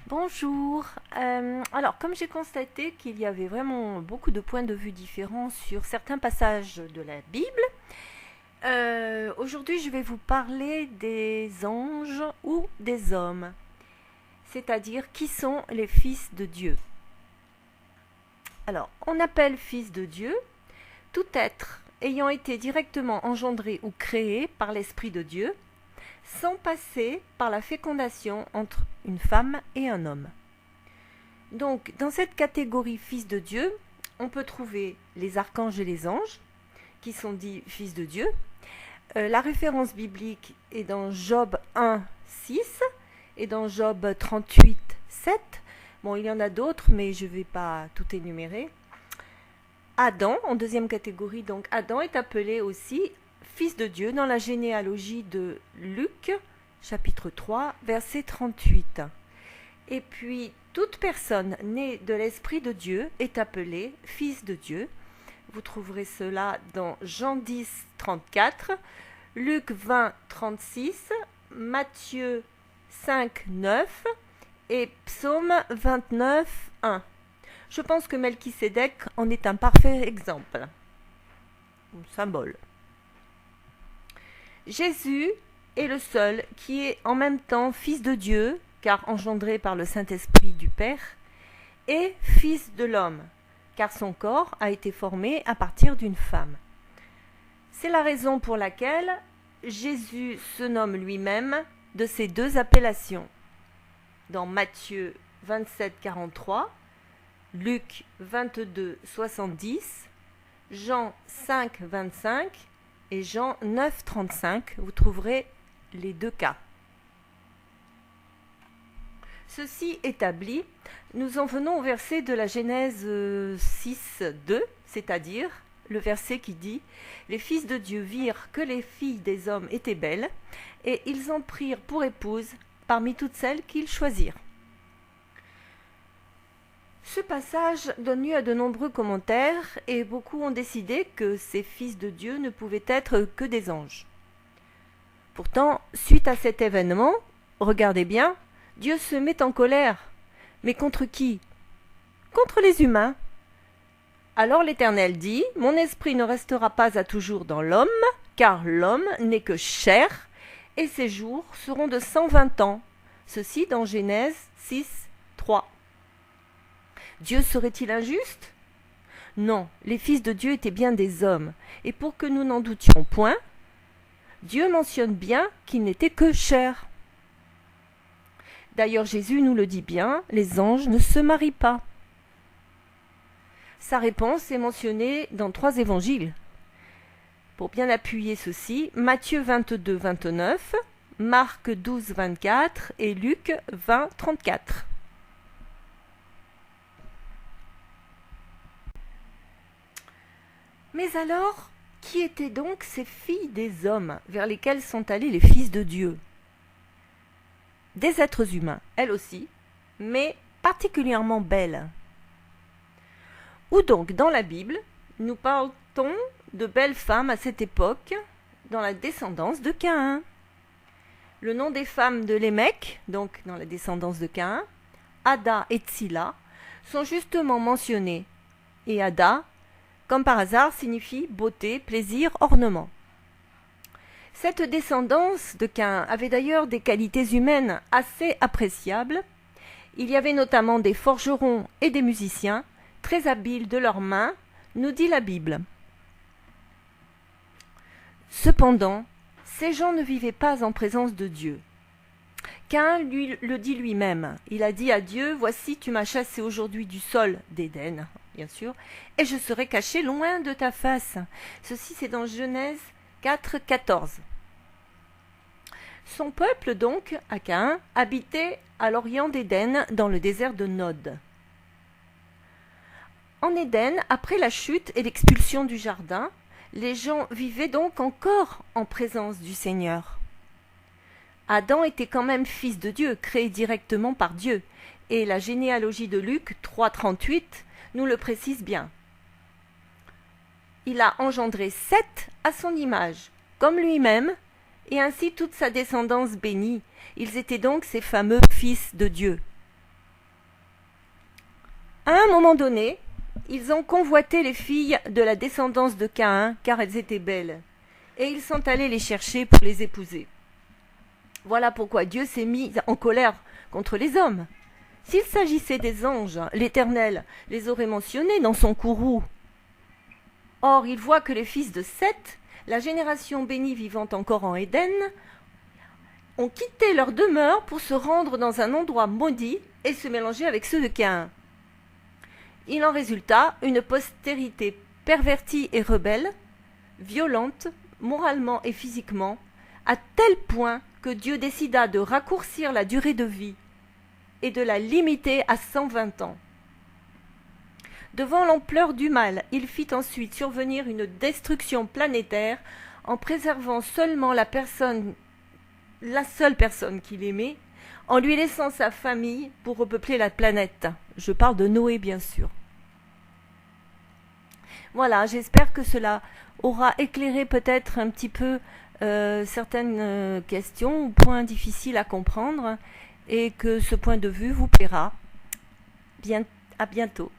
Bonjour. Alors, comme j'ai constaté qu'il y avait vraiment beaucoup de points de vue différents sur certains passages de la Bible, aujourd'hui je vais vous parler des anges ou des hommes, c'est-à-dire qui sont les fils de Dieu. Alors, on appelle fils de Dieu tout être ayant été directement engendré ou créé par l'Esprit de Dieu, sans passer par la fécondation entre une femme et un homme. Donc, dans cette catégorie fils de Dieu, on peut trouver les archanges et les anges, qui sont dits fils de Dieu. La référence biblique est dans Job 1, 6 et dans Job 38, 7. Bon, il y en a d'autres, mais je ne vais pas tout énumérer. Adam, en deuxième catégorie, donc Adam est appelé aussi fils de Dieu dans la généalogie de Luc, chapitre 3, verset 38. Et puis, toute personne née de l'Esprit de Dieu est appelée fils de Dieu. Vous trouverez cela dans Jean 10, 34, Luc 20, 36, Matthieu 5, 9 et Psaume 29, 1. Je pense que Melchisédek en est un parfait exemple, un symbole. Jésus est le seul qui est en même temps fils de Dieu, car engendré par le Saint-Esprit du Père, et fils de l'homme, car son corps a été formé à partir d'une femme. C'est la raison pour laquelle Jésus se nomme lui-même de ces deux appellations. Dans Matthieu 27, 43, Luc 22, 70, Jean 5, 25 et Jean 9, 35, vous trouverez les deux cas. Ceci établi, nous en venons au verset de la Genèse 6, 2, c'est-à-dire le verset qui dit « Les fils de Dieu virent que les filles des hommes étaient belles, et ils en prirent pour épouses parmi toutes celles qu'ils choisirent. » Ce passage donne lieu à de nombreux commentaires et beaucoup ont décidé que ces fils de Dieu ne pouvaient être que des anges. Pourtant, suite à cet événement, regardez bien, Dieu se met en colère. Mais contre qui? Contre les humains. Alors l'Éternel dit, « Mon esprit ne restera pas à toujours dans l'homme, car l'homme n'est que chair, et ses jours seront de 120 ans. » Ceci dans Genèse 6, 3. Dieu serait-il injuste? Non, les fils de Dieu étaient bien des hommes, et pour que nous n'en doutions point, Dieu mentionne bien qu'ils n'étaient que chair. D'ailleurs, Jésus nous le dit bien, les anges ne se marient pas. Sa réponse est mentionnée dans 3 évangiles. Pour bien appuyer ceci, Matthieu 22, 29, Marc 12, 24 et Luc 20, 34. Mais alors, qui étaient donc ces filles des hommes vers lesquelles sont allés les fils de Dieu? Des êtres humains, elles aussi, mais particulièrement belles. Où donc dans la Bible, nous parle-t-on de belles femmes à cette époque dans la descendance de Caïn? Le nom des femmes de Lémec, donc dans la descendance de Caïn, Ada et Tsila, sont justement mentionnés. Et Ada, comme par hasard, signifie beauté, plaisir, ornement. Cette descendance de Caïn avait d'ailleurs des qualités humaines assez appréciables. Il y avait notamment des forgerons et des musiciens, très habiles de leurs mains, nous dit la Bible. Cependant, ces gens ne vivaient pas en présence de Dieu. Caïn lui le dit lui-même. Il a dit à Dieu, « Voici, tu m'as chassé aujourd'hui du sol d'Éden, bien sûr, et je serai caché loin de ta face. » Ceci, c'est dans Genèse 4, 14. Son peuple, donc, à Caïn, habitait à l'orient d'Éden, dans le désert de Nod. En Éden, après la chute et l'expulsion du jardin, les gens vivaient donc encore en présence du Seigneur. Adam était quand même fils de Dieu, créé directement par Dieu, et la généalogie de Luc 3, 38 nous le précise bien. Il a engendré 7 à son image, comme lui-même, et ainsi toute sa descendance bénie. Ils étaient donc ces fameux fils de Dieu. À un moment donné, ils ont convoité les filles de la descendance de Caïn, car elles étaient belles, et ils sont allés les chercher pour les épouser. Voilà pourquoi Dieu s'est mis en colère contre les hommes. S'il s'agissait des anges, l'Éternel les aurait mentionnés dans son courroux. Or, il voit que les fils de Seth, la génération bénie vivant encore en Éden, ont quitté leur demeure pour se rendre dans un endroit maudit et se mélanger avec ceux de Caïn. Il en résulta une postérité pervertie et rebelle, violente, moralement et physiquement, à tel point que Dieu décida de raccourcir la durée de vie et de la limiter à 120 ans. Devant l'ampleur du mal, il fit ensuite survenir une destruction planétaire en préservant seulement la seule personne qu'il aimait, en lui laissant sa famille pour repeupler la planète. Je parle de Noé, bien sûr. Voilà, j'espère que cela aura éclairé peut-être un petit peu certaines questions ou points difficiles à comprendre et que ce point de vue vous plaira. À bientôt.